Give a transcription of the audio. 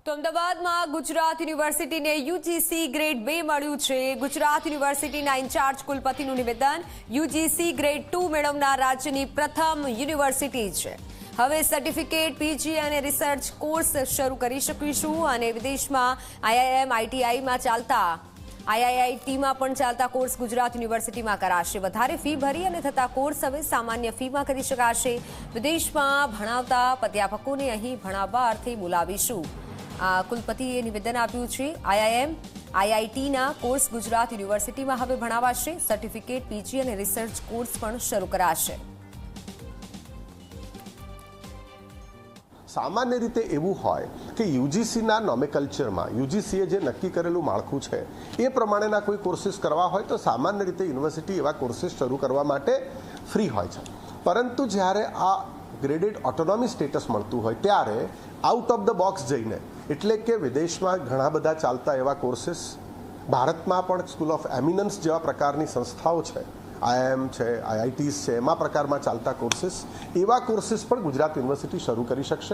તો અમદાવાદમાં ગુજરાત યુનિવર્સિટીને યુજીસી ગ્રેડ 2 મળ્યું છે. ગુજરાત યુનિવર્સિટીના ઇન્ચાર્જ કુલપતિનું નિવેદન, યુજીસી ગ્રેડ 2 મેળવનાર રાજ્યની પ્રથમ યુનિવર્સિટી છે. હવે સર્ટિફિકેટ, પીજી અને રિસર્ચ કોર્સ શરૂ કરી શકીશું અને વિદેશમાં આઈઆઈએમ, આઈટીઆઈમાં ચાલતા આઈઆઈઆઈટીમાં પણ ચાલતા કોર્સ ગુજરાત યુનિવર્સિટીમાં કરાશે. વધારે ફી ભરી અને થતા કોર્સ હવે સામાન્ય ફીમાં કરી શકાશે. વિદેશમાં ભણાવતા અધ્યાપકોને અહીં ભણાવવા અર્થે બોલાવીશું. કુલપતિએ નિવેદન આપ્યું છે. આઈઆઈએમ, આઈઆઈટીના કોર્સ ગુજરાત યુનિવર્સિટીમાં હવે ભણાવાશે. સર્ટિફિકેટ, પીજી અને રિસર્ચ કોર્સ પણ શરૂ કરાશે. સામાન્ય રીતે એવું હોય કે યુજીસીના નોમેકલ્ચરમાં યુજીસીએ જે નક્કી કરેલું માળખું છે એ પ્રમાણેના કોઈ કોર્સિસ કરવા હોય તો સામાન્ય રીતે યુનિવર્સિટી એવા કોર્સિસ શરૂ કરવા માટે ફ્રી હોય છે. પરંતુ જ્યારે આ ગ્રેડેડ ઓટોનોમી સ્ટેટસ મળતું હોય ત્યારે આઉટ ઓફ ધ બોક્સ જઈને, એટલે કે વિદેશમાં ઘણા બધા ચાલતા એવા કોર્સિસ, ભારતમાં પણ સ્કૂલ ઓફ એમિનન્સ જેવા પ્રકારની સંસ્થાઓ છે, આઈઆઈએમ છે, આઈઆઈટીઝ છે, એમાં પ્રકારમાં ચાલતા કોર્સિસ, એવા કોર્સિસ પણ ગુજરાત યુનિવર્સિટી શરૂ કરી શકશે.